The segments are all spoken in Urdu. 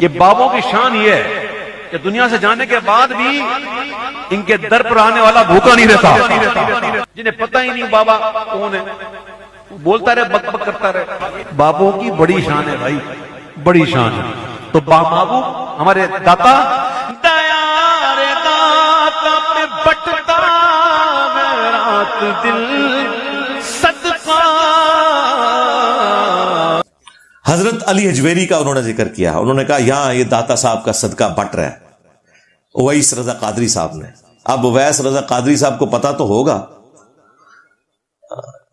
یہ بابوں کی شان یہ ہے کہ دنیا سے جانے کے بعد بھی ان کے در پر آنے والا بھوکا نہیں رہتا. جنہیں پتہ ہی نہیں بابا کون ہے، بولتا رہے بک بک کرتا رہے. بابوں کی بڑی شان ہے بھائی، بڑی شان ہے. تو بابو ہمارے داتا پہ بٹتا رات دل صدقہ. حضرت علی حجویری کا انہوں نے ذکر کیا. انہوں نے کہا یہاں یہ داتا صاحب کا صدقہ بٹ رہا ہے اویس رضا قادری صاحب نے. اب اویس رضا قادری صاحب کو پتا تو ہوگا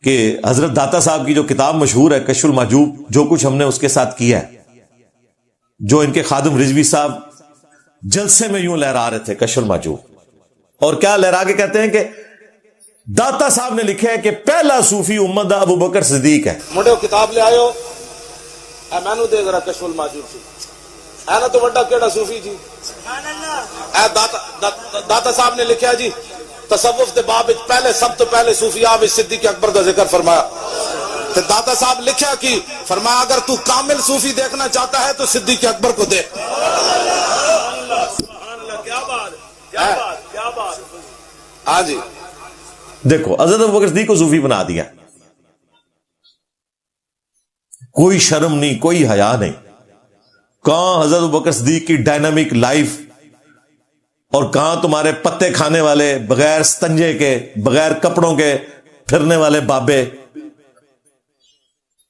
کہ حضرت داتا صاحب کی جو کتاب مشہور ہے کشف المحجوب، جو کچھ ہم نے اس کے ساتھ کیا ہے، جو ان کے خادم رضوی صاحب جلسے میں یوں لہرا رہے تھے کشف المحجوب، اور کیا لہرا کے کہتے ہیں کہ داتا صاحب نے لکھا ہے کہ پہلا صوفی امت دا ابو بکر صدیق ہے. موٹے کتاب لے آئے ہو اے مینو دے ذرا کشف المحجوب سی ہے نا، تو بڑا کیڑا صوفی جی اے داتا صاحب نے لکھا جی تصوف دے باب پہلے سب تو پہلے صوفیاء وچ صدیق اکبر کا ذکر فرمایا. تو داتا صاحب لکھا کہ فرمایا اگر تو کامل صوفی دیکھنا چاہتا ہے تو صدیق اکبر کو دیکھ. ہاں جی دیکھو حضرت ابوبکر صدیق کو صوفی بنا دیا، کوئی شرم نہیں، کوئی حیا نہیں. کہاں حضرت ابوبکر صدیق کی ڈائنامک لائف، اور کہاں تمہارے پتے کھانے والے بغیر ستنجے کے بغیر کپڑوں کے پھرنے والے بابے،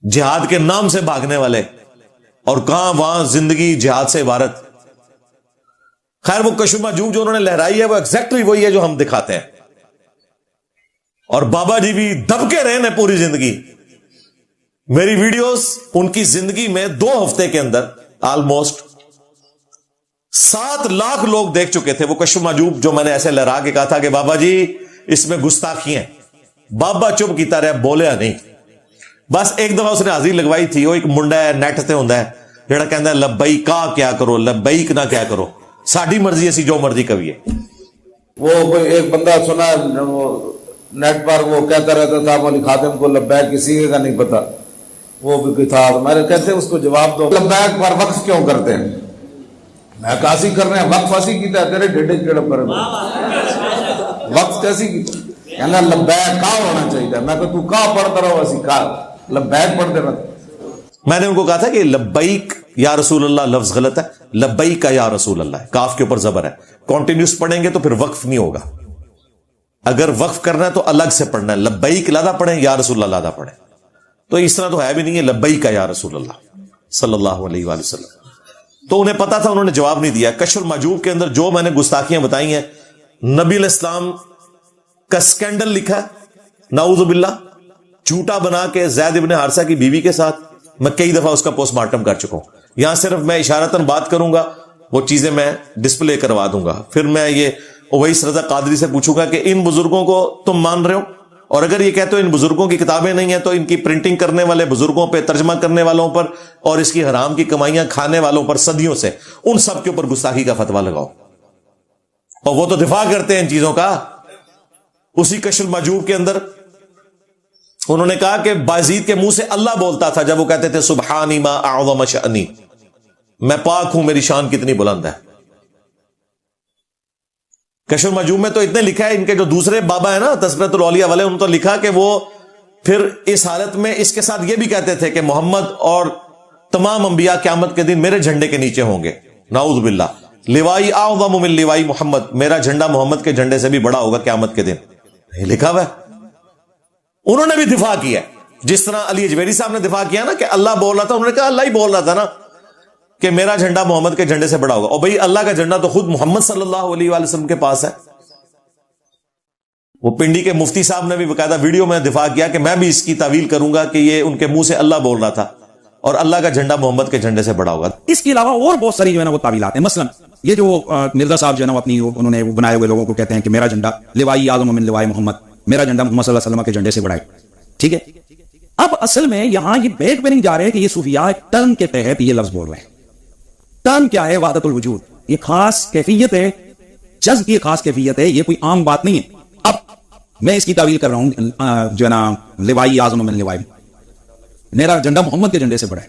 جہاد کے نام سے بھاگنے والے، اور کہاں وہاں زندگی جہاد سے عبارت. خیر وہ کشف المحجوب جو انہوں نے لہرائی ہے وہ ایگزیکٹلی وہی ہے جو ہم دکھاتے ہیں. اور بابا جی بھی دب کے رہے ہیں پوری زندگی. میری ویڈیوز ان کی زندگی میں 2 ہفتے کے اندر آلموسٹ 7 لاکھ لوگ دیکھ چکے تھے. وہ کشف المحجوب جو میں نے ایسے لہرا کے کہا تھا کہ بابا جی اس میں گستاخی ہیں، بابا چپ کیتا رہا، بولیا نہیں. بس ایک دفعہ اس نے حاضری لگوائی تھی. وہ ایک منڈا ہے نیٹ تے ہوندا ہے جڑا کہندا ہے لبیک کا کیا کرو، لبیک نہ کیا کرو، ساڈی مرضی اسی جو مرضی کہیے. وہ کوئی ایک بندہ سنا نیٹ پر وہ کہتا رہتا تھا مولی خادم کو لبیک کسی کا نہیں پتا، وہ بھی تھا. میں کہتے اس کو جواب دو لبیک پر وقف کیوں کرتے ہیں؟ میں کاسی کر رہے ہیں وقف ایسی کیتا ہے تیرے ڈیڈے کیڑا پر وقف کیسی کیتا کہنا لبیک کا ہونا چاہیے. میں کہ تو کا پڑھتا رہو اسی کا لبیک پڑھتے رہتا. میں نے ان کو کہا تھا کہ لبیک یا رسول اللہ لفظ غلط ہے، لبیک کا یا رسول اللہ ہے، کاف کے اوپر زبر ہے. کنٹینیوس پڑھیں گے تو پھر وقف نہیں ہوگا. اگر وقف کرنا ہے تو الگ سے پڑھنا ہے، لبیک لادا پڑھیں یا رسول اللہ لادا پڑھیں. تو اس طرح تو ہے بھی نہیں ہے لبیک کا یا رسول اللہ صلی اللہ علیہ وآلہ وسلم. تو انہیں پتا تھا، انہوں نے جواب نہیں دیا. کشف المحجوب کے اندر جو میں نے گستاخیاں بتائی ہیں، نبی علیہ السلام کا سکینڈل لکھا ہے نعوذ باللہ، جھوٹا بنا کے زید ابن حارثہ کی بیوی کے ساتھ. میں کئی دفعہ اس کا پوسٹ مارٹم کر چکا ہوں. یہاں صرف میں اشارتاً بات کروں گا، وہ چیزیں میں ڈسپلے کروا دوں گا. پھر میں یہ اویس رضا قادری سے پوچھوں گا کہ ان بزرگوں کو تم مان رہے ہو؟ اور اگر یہ کہتے ہو ان بزرگوں کی کتابیں نہیں ہیں تو ان کی پرنٹنگ کرنے والے بزرگوں پہ، ترجمہ کرنے والوں پر، اور اس کی حرام کی کمائیاں کھانے والوں پر صدیوں سے، ان سب کے اوپر گستاخی کا فتویٰ لگاؤ. اور وہ تو دفاع کرتے ہیں ان چیزوں کا. اسی کشف المحجوب کے اندر انہوں نے کہا کہ بازید کے منہ سے اللہ بولتا تھا جب وہ کہتے تھے سبحانی ما اعظم شأنی، میں پاک ہوں، میری شان کتنی بلند ہے. کشف المحجوب میں تو اتنے لکھا ہے. ان کے جو دوسرے بابا ہیں نا تذکرۃ الاولیاء والے، انہوں نے تو لکھا کہ وہ پھر اس حالت میں اس کے ساتھ یہ بھی کہتے تھے کہ محمد اور تمام انبیاء قیامت کے دن میرے جھنڈے کے نیچے ہوں گے. نعوذ باللہ. لوائی اعظم من لوائی محمد، میرا جھنڈا محمد کے جھنڈے سے بھی بڑا ہوگا قیامت کے دن. یہ لکھا ہوا ہے. انہوں نے بھی دفاع کیا، جس طرح علی حجویری صاحب نے دفاع کیا نا کہ اللہ بول رہا تھا. انہوں نے کہا اللہ ہی بول رہا تھا نا کہ میرا جھنڈا محمد کے جھنڈے سے بڑا ہوگا. اور بھئی اللہ کا جھنڈا تو خود محمد صلی اللہ علیہ وآلہ وسلم کے پاس ہے. وہ پنڈی کے مفتی صاحب نے بھی باقاعدہ ویڈیو میں دفاع کیا کہ میں بھی اس کی تعویل کروں گا کہ یہ ان کے منہ سے اللہ بول رہا تھا اور اللہ کا جھنڈا محمد کے جھنڈے سے بڑا ہوگا. اس کے علاوہ اور بہت ساری جو ہے نا وہ تعویلات ہیں. مثلا یہ جو مرزا صاحب جو ہے نا اپنی انہوں نے بنائے ہوئے لوگوں کو کہتے ہیں کہ میرا جھنڈا لوائی اعظم من لوائی محمد، میرا جھنڈا محمد صلی اللہ علیہ وسلم کے جھنڈے سے بڑا ہے. ٹھیک ہے، اب اصل میں یہاں یہ بیک پہ نہیں جا رہے کہ یہ صوفیاء ٹرن کے تحت یہ لفظ بول رہے ہیں. ٹرن کیا ہے؟ وحدت الوجود. یہ خاص کیفیت ہے، جذب کی خاص کیفیت ہے، یہ کوئی عام بات نہیں ہے. اب میں اس کی تعویل کر رہا ہوں جو ہے نا لوائی اعظم من لوائی، میرا جھنڈا محمد کے جھنڈے سے بڑا ہے.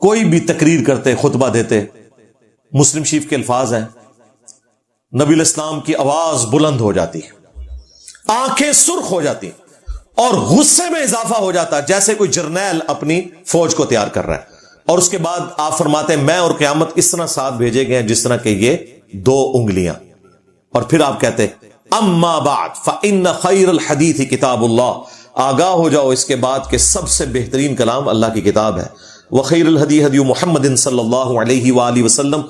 کوئی بھی تقریر کرتے, خطبہ دیتے, مسلم شریف کے الفاظ ہیں, نبی الاسلام کی آواز بلند ہو جاتی, آنکھیں سرخ ہو جاتی اور غصے میں اضافہ ہو جاتا جیسے کوئی جرنیل اپنی فوج کو تیار کر رہا ہے. اور اس کے بعد آپ فرماتے ہیں میں اور قیامت اس طرح ساتھ بھیجے گئے ہیں جس طرح کہ یہ 2 انگلیاں. اور پھر آپ کہتے اما بعد فإن خیر الحدیث کتاب اللہ, آگاہ ہو جاؤ اس کے بعد کہ سب سے بہترین کلام اللہ کی کتاب ہے. وخیر الہدی ہدی محمد صلی اللہ علیہ وآلہ وسلم,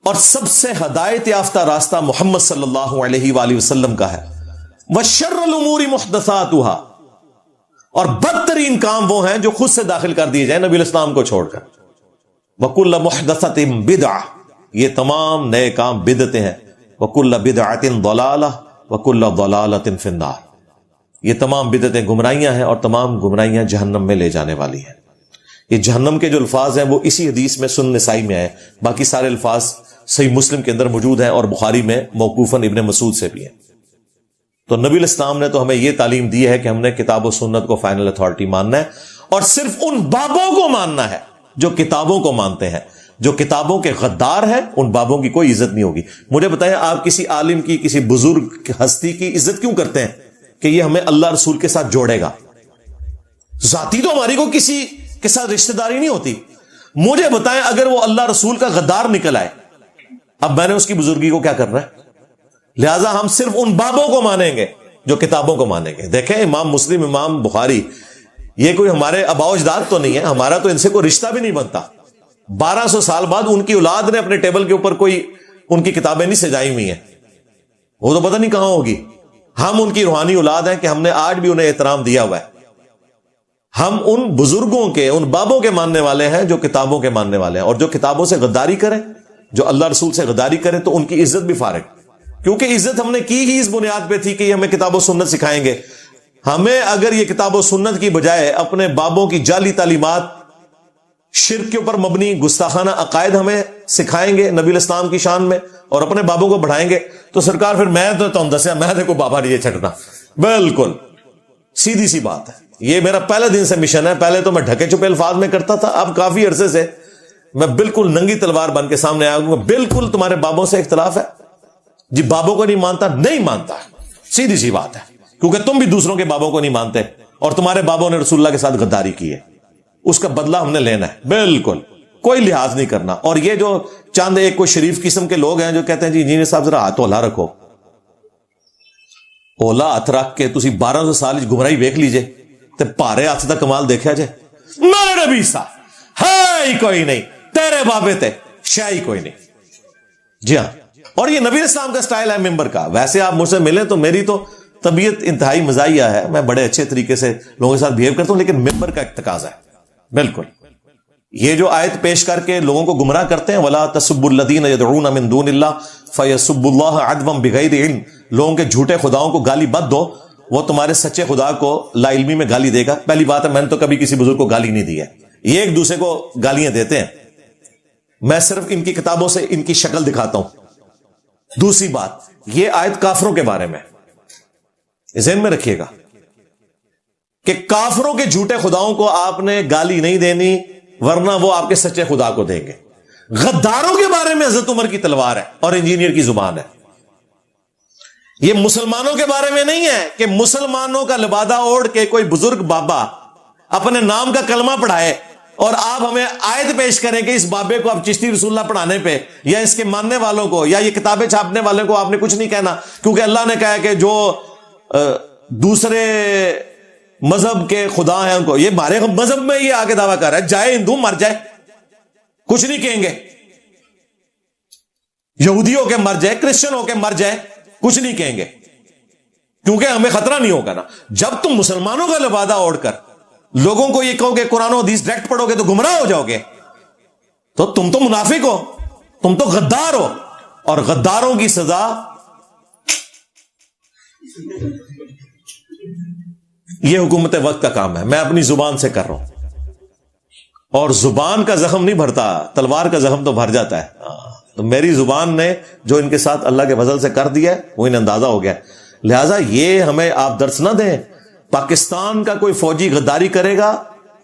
اور سب سے ہدایت یافتہ راستہ محمد صلی اللہ علیہ وآلہ وسلم کا ہے. وشر الامور محدثاتها, اور بدترین کام وہ ہیں جو خود سے داخل کر دیے جائیں نبی الاسلام کو چھوڑ کر. وکل محدثۃ بدعہ, یہ تمام نئے کام بدعتیں ہیں. وکل بدعۃ ضلالہ وکل ضلالۃ فی النار, یہ تمام بدعتیں گمراہیاں ہیں اور تمام گمراہیاں جہنم میں لے جانے والی ہیں. یہ جہنم کے جو الفاظ ہیں وہ اسی حدیث میں سنن نسائی میں آئے, باقی سارے الفاظ صحیح مسلم کے اندر موجود ہیں اور بخاری میں موقوفاً ابن مسعود سے بھی ہیں. تو نبی الاسلام نے تو ہمیں یہ تعلیم دی ہے کہ ہم نے کتاب و سنت کو فائنل اتھارٹی ماننا ہے, اور صرف ان بابوں کو ماننا ہے جو کتابوں کو مانتے ہیں. جو کتابوں کے غدار ہیں ان بابوں کی کوئی عزت نہیں ہوگی. مجھے بتائیں آپ کسی عالم کی, کسی بزرگ ہستی کی عزت کیوں کرتے ہیں؟ کہ یہ ہمیں اللہ رسول کے ساتھ جوڑے گا. ذاتی تو ہماری کو کسی کے ساتھ رشتہ داری نہیں ہوتی. مجھے بتائیں اگر وہ اللہ رسول کا غدار نکل آئے, اب میں نے اس کی بزرگی کو کیا کرنا ہے؟ لہذا ہم صرف ان بابوں کو مانیں گے جو کتابوں کو مانیں گے. دیکھیں امام مسلم, امام بخاری, یہ کوئی ہمارے آباء و اجداد تو نہیں ہے, ہمارا تو ان سے کوئی رشتہ بھی نہیں بنتا. 1200 سال بعد ان کی اولاد نے اپنے ٹیبل کے اوپر کوئی ان کی کتابیں نہیں سجائی ہوئی ہیں, وہ تو پتہ نہیں کہاں ہوگی. ہم ان کی روحانی اولاد ہیں کہ ہم نے آج بھی انہیں احترام دیا ہوا ہے. ہم ان بزرگوں کے, ان بابوں کے ماننے والے ہیں جو کتابوں کے ماننے والے ہیں. اور جو کتابوں سے غداری کریں, جو اللہ رسول سے غداری کریں, تو ان کی عزت بھی فارغ, کیونکہ عزت ہم نے کی ہی اس بنیاد پہ تھی کہ یہ ہمیں کتاب و سنت سکھائیں گے. ہمیں اگر یہ کتاب و سنت کی بجائے اپنے بابوں کی جعلی تعلیمات, شرک کے اوپر مبنی گستاخانہ عقائد ہمیں سکھائیں گے نبی الاسلام کی شان میں, اور اپنے بابوں کو بڑھائیں گے, تو سرکار پھر میں تو تم دسیا میں دیکھو بابا نہیں چھٹنا. بالکل سیدھی سی بات ہے. یہ میرا پہلے دن سے مشن ہے. پہلے تو میں ڈھکے چھپے الفاظ میں کرتا تھا, اب کافی عرصے سے میں بالکل ننگی تلوار بن کے سامنے آیا ہوں. بالکل تمہارے بابوں سے اختلاف ہے جی, بابوں کو نہیں مانتا, نہیں مانتا, سیدھی سی بات ہے, کیونکہ تم بھی دوسروں کے بابوں کو نہیں مانتے اور تمہارے بابوں نے رسول اللہ کے ساتھ غداری کی ہے. اس کا بدلہ ہم نے لینا ہے, بالکل کوئی لحاظ نہیں کرنا. اور یہ جو چاند ایک کوئی شریف قسم کے لوگ ہیں جو کہتے ہیں جی انجینئر صاحب ذرا ہاتھ اولا رکھو, اولا ہاتھ رکھ کے تسی 1200 سال گمراہی ویکھ لیجئے تے پارے ہاتھ دا کمال دیکھا جائے. میرے نبی صاحب ہے ہی کوئی نہیں, تیرے بابے تے شاہ ہی کوئی نہیں. جی ہاں, اور یہ نبی اسلام کا سٹائل ہے ممبر کا. ویسے آپ مجھ سے ملیں تو میری تو طبیعت انتہائی مزاحیہ ہے, میں بڑے اچھے طریقے سے لوگوں کے ساتھ بہیو کرتا ہوں, لیکن ممبر کا ایک تقاضا ہے. بالکل یہ جو آیت پیش کر کے لوگوں کو گمراہ کرتے ہیں, وَلَا تَسُبُّوا الَّذِينَ يَدْعُونَ مِن دُونِ اللَّهِ فَيَسُبُّوا اللَّهَ عَدْوًا بِغَيْرِ عِلْمٍ, لوگوں کے جھوٹے خداؤں کو گالی مت دو, وہ تمہارے سچے خدا کو لا علمی میں گالی دے گا. پہلی بات ہے میں نے تو کبھی کسی بزرگ کو گالی نہیں دی ہے, یہ ایک دوسرے کو گالیاں دیتے ہیں, میں صرف ان کی کتابوں سے ان کی شکل دکھاتا ہوں. دوسری بات, یہ آیت کافروں کے بارے میں, ذہن میں رکھیے گا کہ کافروں کے جھوٹے خداؤں کو آپ نے گالی نہیں دینی, ورنہ وہ آپ کے سچے خدا کو دیں گے. غداروں کے بارے میں حضرت عمر کی تلوار ہے اور انجینئر کی زبان ہے. یہ مسلمانوں کے بارے میں نہیں ہے کہ مسلمانوں کا لبادہ اوڑھ کے کوئی بزرگ بابا اپنے نام کا کلمہ پڑھائے اور آپ ہمیں آیت پیش کریں کہ اس بابے کو اب چشتی رسول اللہ پڑھانے پہ یا اس کے ماننے والوں کو یا یہ کتابیں چھاپنے والوں کو آپ نے کچھ نہیں کہنا, کیونکہ اللہ نے کہا کہ جو دوسرے مذہب کے خدا ہیں ان کو, یہ ہمارے مذہب میں یہ آگے دعویٰ کر رہا ہے جائے ہندو مر جائے کچھ نہیں کہیں گے, یہودی ہو کے مر جائے, کرسچن ہو کے مر جائے کچھ نہیں کہیں گے, کیونکہ ہمیں خطرہ نہیں ہوگا نا. جب تم مسلمانوں کا لبادہ اوڑھ کر لوگوں کو یہ کہو کہ قرآن و حدیث ڈائریکٹ پڑھو گے تو گمراہ ہو جاؤ گے, تو تم تو منافق ہو, تم تو غدار ہو, اور غداروں کی سزا یہ حکومت وقت کا کام ہے. میں اپنی زبان سے کر رہا ہوں, اور زبان کا زخم نہیں بھرتا, تلوار کا زخم تو بھر جاتا ہے. تو میری زبان نے جو ان کے ساتھ اللہ کے فضل سے کر دیا ہے وہ انہیں اندازہ ہو گیا. لہٰذا یہ ہمیں آپ درس نہ دیں. پاکستان کا کوئی فوجی غداری کرے گا,